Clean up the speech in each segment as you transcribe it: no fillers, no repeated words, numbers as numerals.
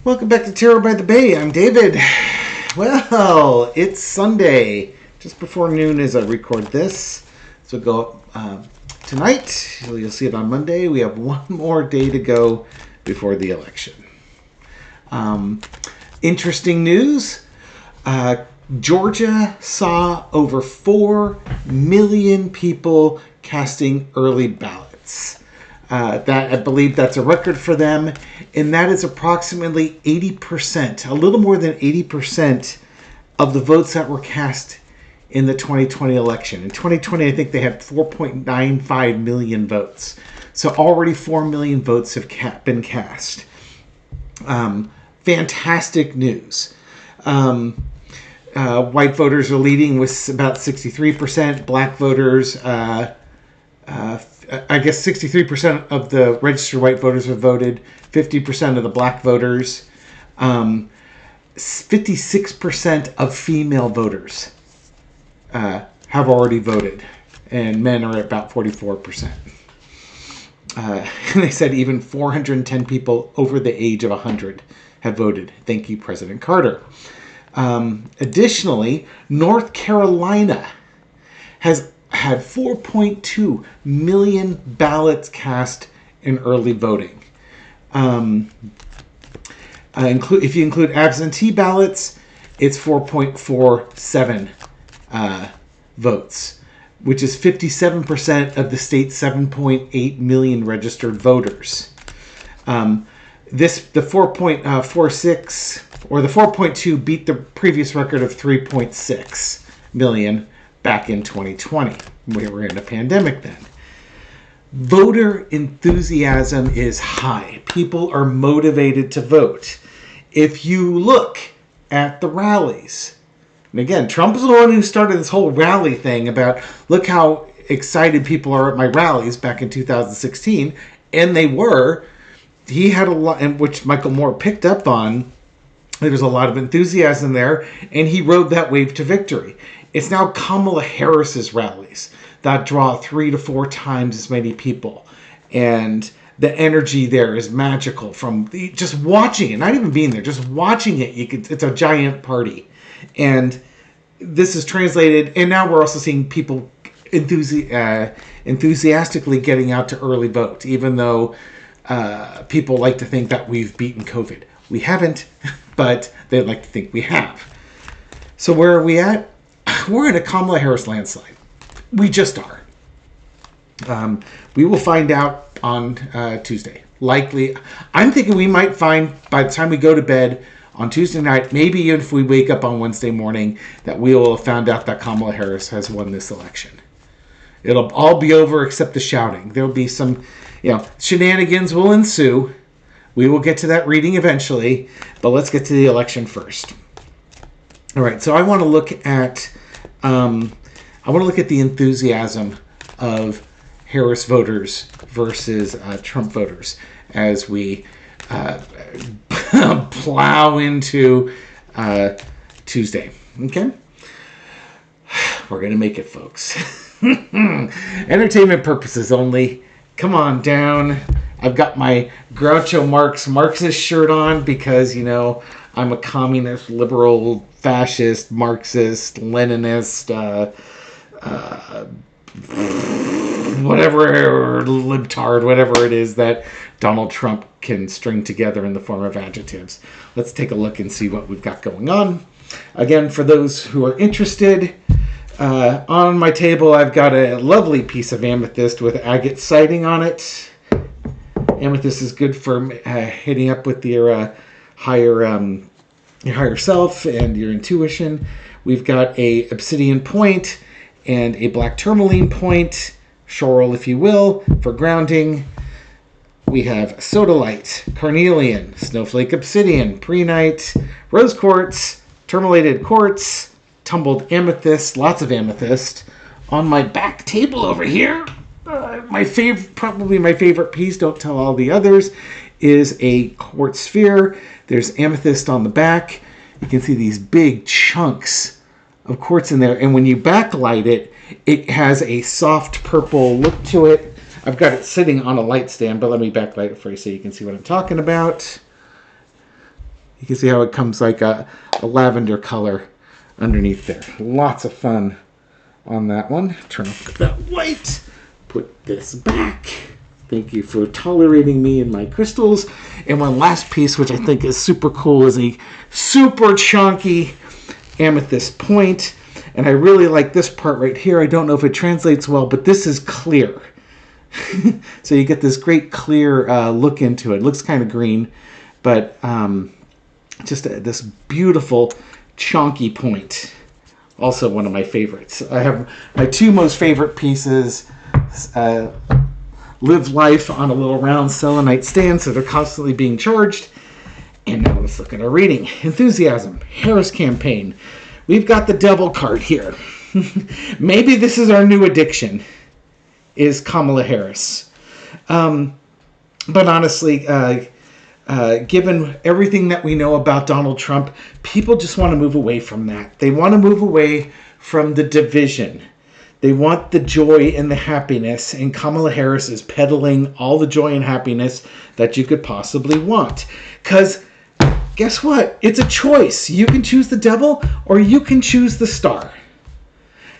Welcome back to Tarot by the Bay. I'm David. Well, it's Sunday, just before noon as I record this. So go tonight. You'll see it on Monday. We have one more day to go before the election. Interesting news. Georgia saw over 4 million people casting early ballots. That I believe that's a record for them, and that is approximately 80%, a little more than 80% of the votes that were cast in the 2020 election. In 2020, I think they had 4.95 million votes. So already 4 million votes have been cast. Fantastic news. White voters are leading with about 63%. Black voters, I guess 63% of the registered white voters have voted. 50% of the black voters. 56% of female voters have already voted. And men are at about 44%. And they said even 410 people over the age of 100 have voted. Thank you, President Carter. Additionally, North Carolina has had 4.2 million ballots cast in early voting. If you include absentee ballots, it's 4.47 votes, which is 57% of the state's 7.8 million registered voters. The 4.46 or the 4.2 beat the previous record of 3.6 million back in 2020. We were in a pandemic then. Voter enthusiasm is high. People are motivated to vote. If you look at the rallies, and again, Trump is the one who started this whole rally thing about, look how excited people are at my rallies back in 2016, and they were. He had a lot, and which Michael Moore picked up on. There was a lot of enthusiasm there, and he rode that wave to victory. It's now Kamala Harris's rallies that draw 3 to 4 times as many people. And the energy there is magical from just watching it, not even being there, just watching it. It's a giant party. And this is translated, and now we're also seeing people enthusiastically getting out to early vote, even though people like to think that we've beaten COVID. We haven't, but they'd like to think we have. So where are we at? We're in a Kamala Harris landslide. We just are. We will find out on Tuesday. Likely, I'm thinking we might find by the time we go to bed on Tuesday night, maybe even if we wake up on Wednesday morning, that we will have found out that Kamala Harris has won this election. It'll all be over except the shouting. There'll be some, shenanigans will ensue. We will get to that reading eventually, but let's get to the election first. All right, so I want to look at the enthusiasm of Harris voters versus Trump voters as we plow into Tuesday. Okay, we're gonna make it, folks. Entertainment purposes only. Come on down. I've got my Groucho Marx Marxist shirt on because I'm a communist, liberal, fascist, Marxist, Leninist, whatever, libtard, whatever it is that Donald Trump can string together in the form of adjectives. Let's take a look and see what we've got going on. Again, for those who are interested, on my table I've got a lovely piece of amethyst with agate siding on it. Amethyst is good for hitting up with your higher self and your intuition. We've got a obsidian point and a black tourmaline point, shoral if you will, for grounding. We have sodalite, carnelian, snowflake obsidian, prehnite, rose quartz, tourmalated quartz, tumbled amethyst, lots of amethyst. On my back table over here, probably my favorite piece, don't tell all the others, is a quartz sphere. There's amethyst on the back. You can see these big chunks of quartz in there. And when you backlight it, it has a soft purple look to it. I've got it sitting on a light stand, but let me backlight it for you so you can see what I'm talking about. You can see how it comes like a lavender color underneath there. Lots of fun on that one. Turn off that light. Put this back. Thank you for tolerating me and my crystals. And one last piece, which I think is super cool, is a super chunky amethyst point. And I really like this part right here. I don't know if it translates well, but this is clear. So you get this great clear look into it. It looks kind of green, but just this beautiful chunky point. Also one of my favorites. I have my two most favorite pieces. Live life on a little round selenite stand, so they're constantly being charged. And now let's look at our reading. Enthusiasm, Harris campaign. We've got the devil card here. Maybe this is our new addiction, is Kamala Harris. But honestly, given everything that we know about Donald Trump, people just want to move away from that. They want to move away from the division. They want the joy and the happiness, and Kamala Harris is peddling all the joy and happiness that you could possibly want. Because guess what? It's a choice. You can choose the devil or you can choose the star.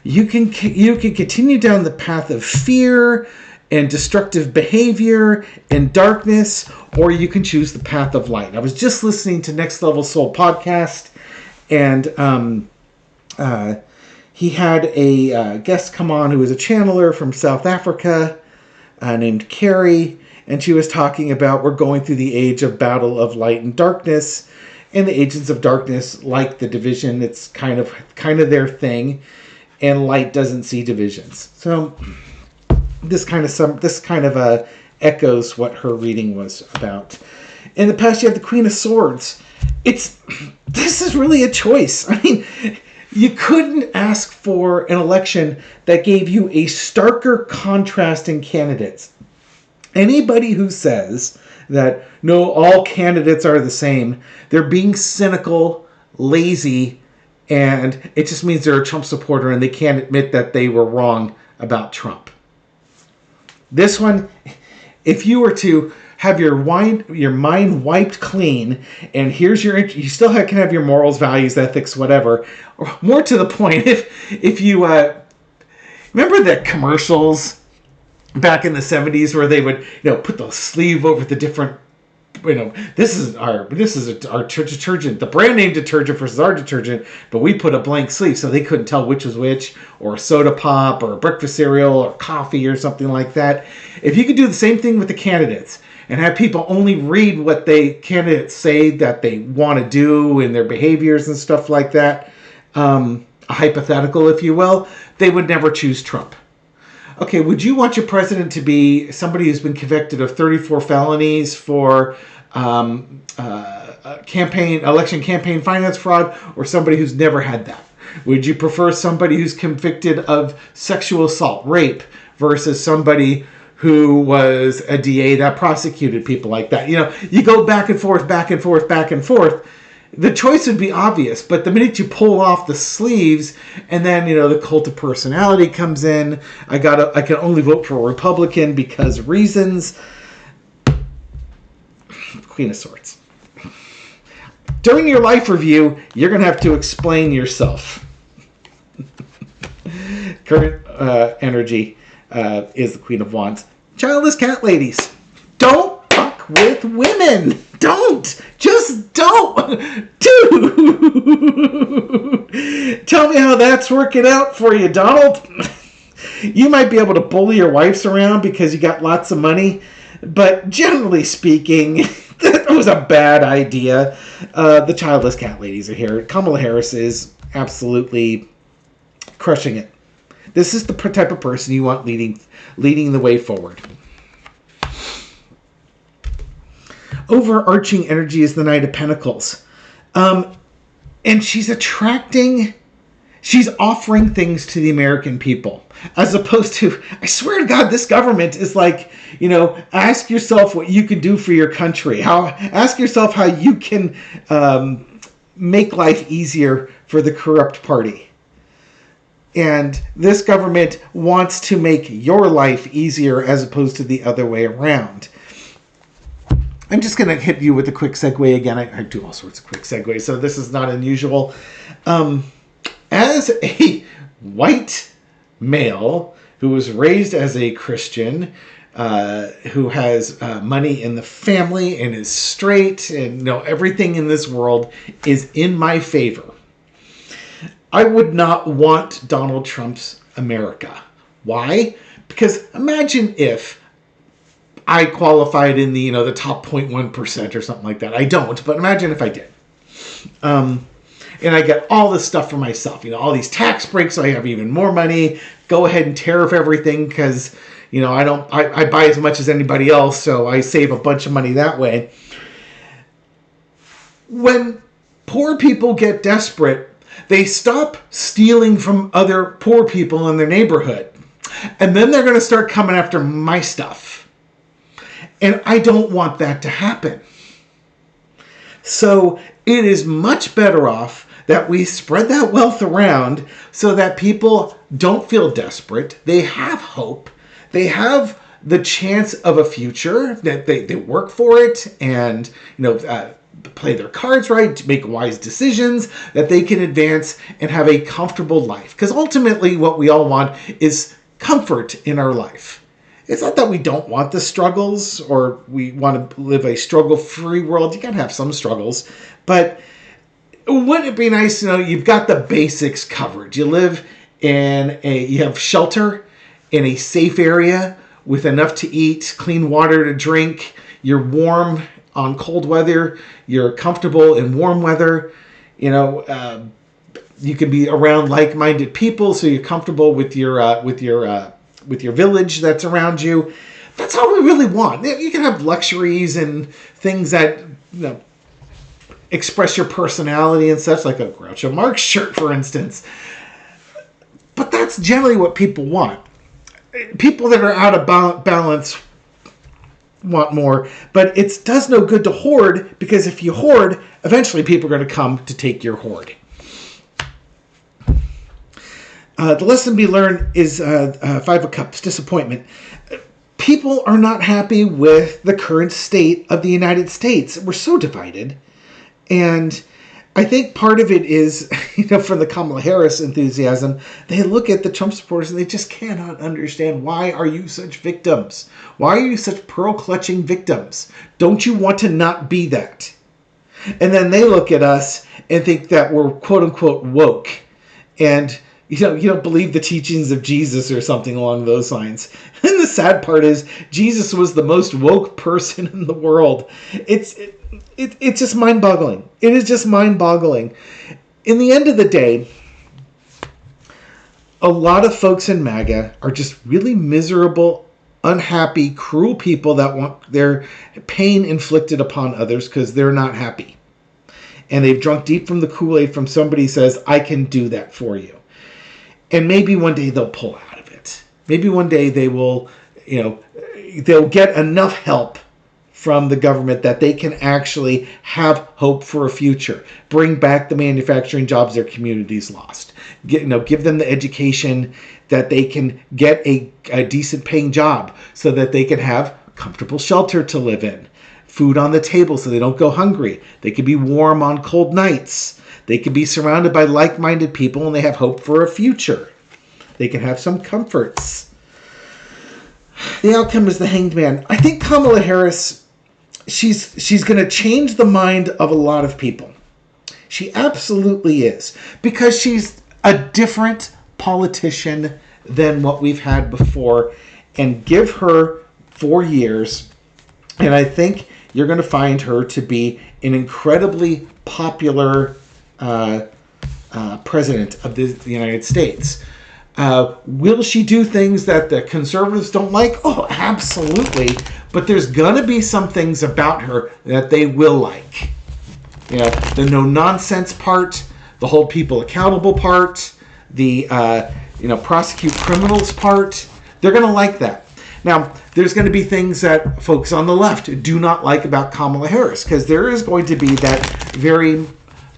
You can continue down the path of fear and destructive behavior and darkness, or you can choose the path of light. I was just listening to Next Level Soul podcast, and he had a guest come on who was a channeler from South Africa named Carrie, and she was talking about we're going through the age of battle of light and darkness, and the agents of darkness like the division. It's kind of their thing, and light doesn't see divisions. So this kind of echoes what her reading was about. In the past, you have the Queen of Swords. This is really a choice. I mean, you couldn't ask for an election that gave you a starker contrast in candidates. Anybody who says that, no, all candidates are the same, they're being cynical, lazy, and it just means they're a Trump supporter and they can't admit that they were wrong about Trump. This one, if you were to have your mind wiped clean, and here's you still can have your morals, values, ethics, whatever. Or more to the point, if you remember the commercials back in the 70s where they would put the sleeve over the different, this is our detergent, the brand name detergent versus our detergent, but we put a blank sleeve so they couldn't tell which was which, or a soda pop or a breakfast cereal or coffee or something like that. If you could do the same thing with the candidates and have people only read what candidates say that they want to do and their behaviors and stuff like that, a hypothetical, if you will, they would never choose Trump. Okay, would you want your president to be somebody who's been convicted of 34 felonies for election campaign finance fraud, or somebody who's never had that? Would you prefer somebody who's convicted of sexual assault, rape, versus somebody who was a DA that prosecuted people like that? You go back and forth, back and forth, back and forth. The choice would be obvious, but the minute you pull off the sleeves, and then the cult of personality comes in, I can only vote for a Republican because reasons. Queen of Swords. During your life review, you're going to have to explain yourself. Current energy is the Queen of Wands. Childless cat ladies. Don't fuck with women. Don't. Just don't. Dude. Tell me how that's working out for you, Donald. You might be able to bully your wives around because you got lots of money, but generally speaking, that was a bad idea. The childless cat ladies are here. Kamala Harris is absolutely crushing it. This is the type of person you want leading the way forward. Overarching energy is the Knight of Pentacles. And she's offering things to the American people. As opposed to, I swear to God, this government is like, ask yourself what you can do for your country. Ask yourself how you can make life easier for the corrupt party. And this government wants to make your life easier as opposed to the other way around. I'm just going to hit you with a quick segue again. I do all sorts of quick segues, so this is not unusual. As a white male who was raised as a Christian, who has money in the family and is straight, and everything in this world is in my favor, I would not want Donald Trump's America. Why? Because imagine if I qualified in the top 0.1% or something like that. I don't, but imagine if I did. And I get all this stuff for myself. All these tax breaks, so I have even more money. Go ahead and tariff everything because, I buy as much as anybody else, so I save a bunch of money that way. When poor people get desperate, they stop stealing from other poor people in their neighborhood. And then they're going to start coming after my stuff. And I don't want that to happen. So it is much better off that we spread that wealth around so that people don't feel desperate. They have hope. They have the chance of a future, that they work for it and, play their cards right, make wise decisions, that they can advance and have a comfortable life. Because ultimately what we all want is comfort in our life. It's not that we don't want the struggles or we want to live a struggle-free world. You got to have some struggles. But wouldn't it be nice, you've got the basics covered. You live you have shelter in a safe area with enough to eat, clean water to drink. You're warm on cold weather. You're comfortable in warm weather. You can be around like-minded people, so you're comfortable with your village that's around you. That's all we really want. You can have luxuries and things that express your personality and such, like a Groucho Marx shirt, for instance. But that's generally what people want. People that are out of balance want more, but it does no good to hoard, because if you hoard, eventually people are going to come to take your hoard. The lesson to be learned is Five of Cups, disappointment. People are not happy with the current state of the United States. We're so divided. And I think part of it is, from the Kamala Harris enthusiasm, they look at the Trump supporters and they just cannot understand, why are you such victims? Why are you such pearl-clutching victims? Don't you want to not be that? And then they look at us and think that we're quote-unquote woke. And you don't believe the teachings of Jesus or something along those lines. And the sad part is, Jesus was the most woke person in the world. It's just mind-boggling. It is just mind-boggling. In the end of the day, a lot of folks in MAGA are just really miserable, unhappy, cruel people that want their pain inflicted upon others because they're not happy. And they've drunk deep from the Kool-Aid from somebody who says, I can do that for you. And maybe one day they'll pull out of it. Maybe one day they will, they'll get enough help from the government that they can actually have hope for a future. Bring back the manufacturing jobs their communities lost. Give them the education that they can get a decent paying job so that they can have comfortable shelter to live in. Food on the table so they don't go hungry. They can be warm on cold nights. They can be surrounded by like-minded people and they have hope for a future. They can have some comforts. The outcome is the Hanged Man. I think Kamala Harris, she's going to change the mind of a lot of people. She absolutely is. Because she's a different politician than what we've had before. And give her 4 years, and I think you're going to find her to be an incredibly popular president of the United States. Will she do things that the conservatives don't like? Oh, absolutely. But there's going to be some things about her that they will like. The no-nonsense part, the hold people accountable part, the prosecute criminals part. They're going to like that. Now, there's going to be things that folks on the left do not like about Kamala Harris, because there is going to be that very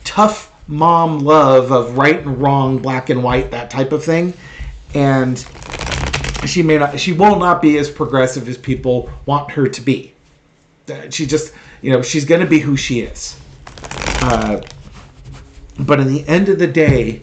tough mom love of right and wrong, black and white, that type of thing. And she will not be as progressive as people want her to be. She just, she's going to be who she is. But in the end of the day,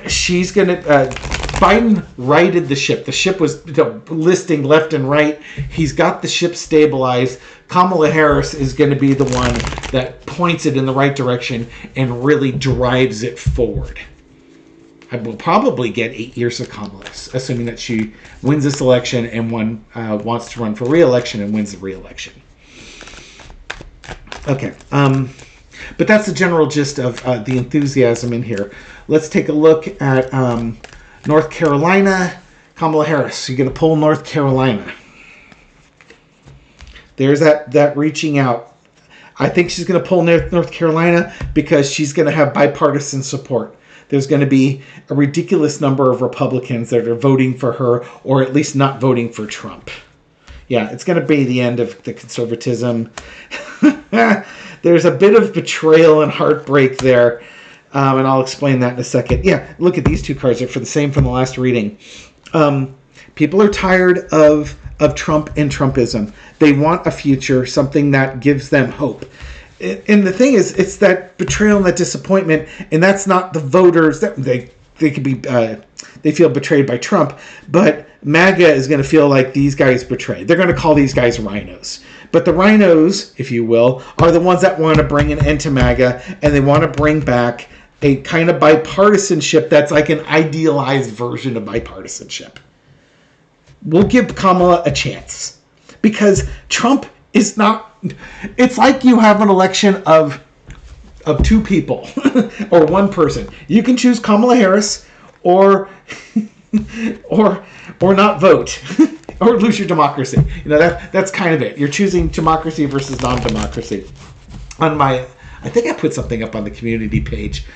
she's going to... Biden righted the ship. The ship was listing left and right. He's got the ship stabilized. Kamala Harris is going to be the one that points it in the right direction and really drives it forward. I will probably get 8 years of Kamala, assuming that she wins this election and wants to run for re-election and wins the re-election. Okay. But that's the general gist of the enthusiasm in here. Let's take a look at... North Carolina, Kamala Harris. You're going to pull North Carolina. There's that reaching out. I think she's going to pull North Carolina because she's going to have bipartisan support. There's going to be a ridiculous number of Republicans that are voting for her, or at least not voting for Trump. Yeah, it's going to be the end of the conservatism. There's a bit of betrayal and heartbreak there. And I'll explain that in a second. Yeah, look at these two cards. They're for the same from the last reading. People are tired of Trump and Trumpism. They want a future, something that gives them hope. And the thing is, it's that betrayal and that disappointment, and that's not the voters. That they could be, they feel betrayed by Trump, but MAGA is going to feel like these guys betrayed. They're going to call these guys rhinos. But the rhinos, if you will, are the ones that want to bring an end to MAGA, and they want to bring back a kind of bipartisanship that's like an idealized version of bipartisanship. We'll give Kamala a chance. Because Trump is not... It's like you have an election of two people. Or one person. You can choose Kamala Harris or not vote. Or lose your democracy. That's kind of it. You're choosing democracy versus non-democracy. I think I put something up on the community page.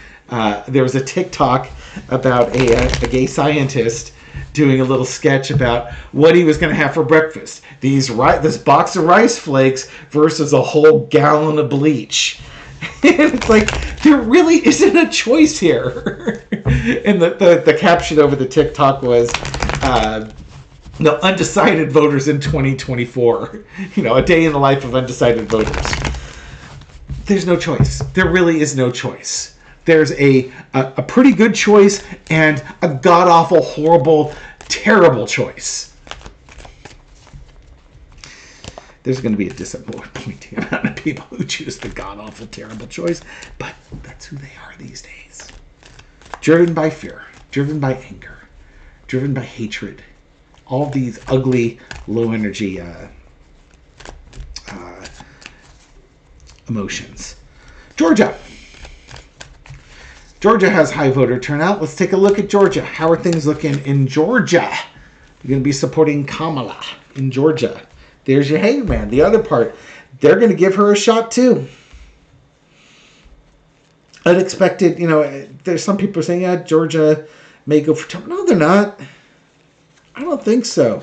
There was a TikTok about a gay scientist doing a little sketch about what he was going to have for breakfast. This box of rice flakes versus a whole gallon of bleach. And it's like, there really isn't a choice here. And the caption over the TikTok was, undecided voters in 2024. A day in the life of undecided voters. There's no choice. There really is no choice. There's a pretty good choice and a god-awful, horrible, terrible choice. There's going to be a disappointing amount of people who choose the god-awful, terrible choice, but that's who they are these days. Driven by fear, driven by anger, driven by hatred. All these ugly, low-energy emotions. Georgia has high voter turnout. Let's take a look at Georgia. How are things looking in Georgia? You're going to be supporting Kamala in Georgia. There's your hangman. The other part, they're going to give her a shot too. Unexpected, there's some people saying, Georgia may go for Trump. No, they're not. I don't think so.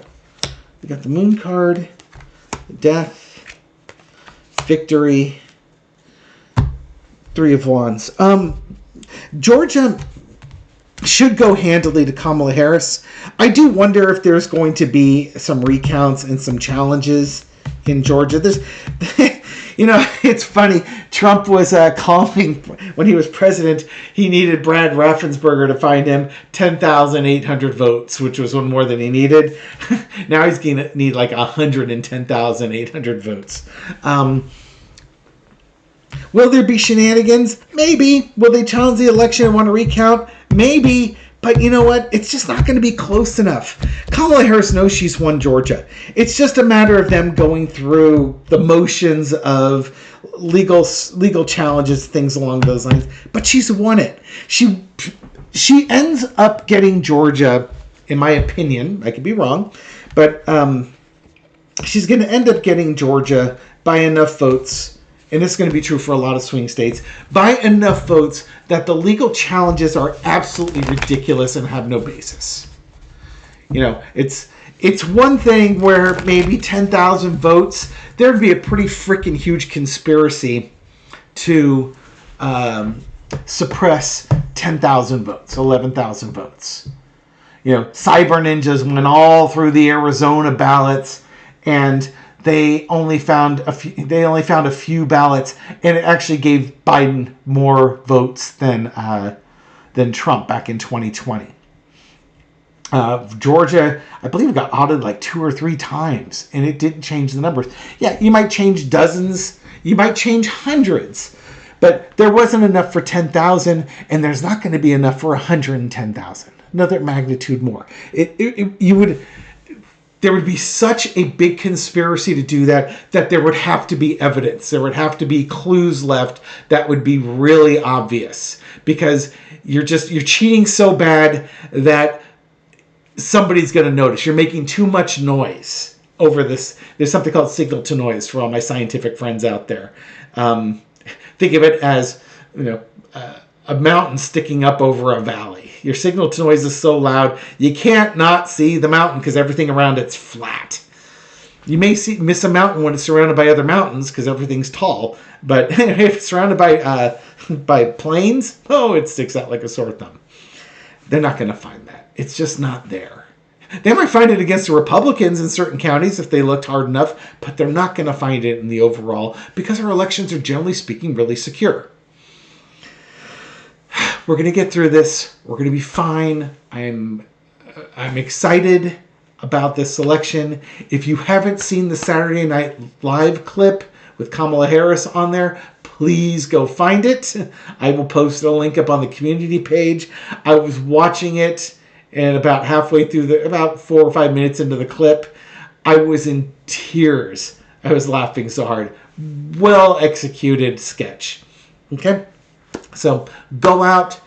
We got the moon card, death, victory, 3 of Wands. Georgia should go handily to Kamala Harris. I do wonder if there's going to be some recounts and some challenges in Georgia. It's funny. Trump was calling, when he was president, he needed Brad Raffensperger to find him 10,800 votes, which was one more than he needed. Now he's going to need like 110,800 votes. Will there be shenanigans? Maybe. Will they challenge the election and want to recount? Maybe. But you know what? It's just not going to be close enough. Kamala Harris knows she's won Georgia. It's just a matter of them going through the motions of legal challenges, things along those lines. But she's won it. She ends up getting Georgia, in my opinion. I could be wrong. But she's going to end up getting Georgia by enough votes, and it's going to be true for a lot of swing states, by enough votes that the legal challenges are absolutely ridiculous and have no basis. It's one thing where maybe 10,000 votes, there'd be a pretty freaking huge conspiracy to suppress 10,000 votes, 11,000 votes. Cyber ninjas went all through the Arizona ballots, and they only found a few. They only found a few ballots, and it actually gave Biden more votes than Trump back in 2020. Georgia, I believe, got audited like 2 or 3 times, and it didn't change the numbers. Yeah, you might change dozens, you might change hundreds, but there wasn't enough for 10,000, and there's not going to be enough for 110,000. Another magnitude more. There would be such a big conspiracy to do that there would have to be evidence. There would have to be clues left that would be really obvious, because you're cheating so bad that somebody's going to notice. You're making too much noise over this. There's something called signal to noise for all my scientific friends out there. Think of it as, a mountain sticking up over a valley. Your signal to noise is so loud, you can't not see the mountain because everything around it's flat. You may miss a mountain when it's surrounded by other mountains because everything's tall, but if it's surrounded by plains, it sticks out like a sore thumb. They're not going to find that. It's just not there. They might find it against the Republicans in certain counties if they looked hard enough, but they're not going to find it in the overall, because our elections are, generally speaking, really secure. We're going to get through this. We're going to be fine. I'm excited about this election. If you haven't seen the Saturday Night Live clip with Kamala Harris on there, please go find it. I will post a link up on the community page. I was watching it, and about halfway through about 4 or 5 minutes into the clip, I was in tears. I was laughing so hard. Well executed sketch. Okay? So go out,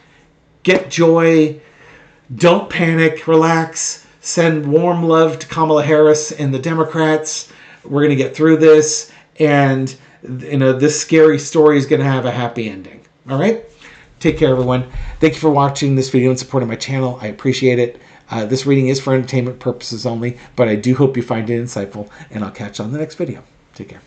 get joy, don't panic, relax, send warm love to Kamala Harris and the Democrats. We're going to get through this, and this scary story is going to have a happy ending. All right? Take care, everyone. Thank you for watching this video and supporting my channel. I appreciate it. This reading is for entertainment purposes only, but I do hope you find it insightful, and I'll catch you on the next video. Take care.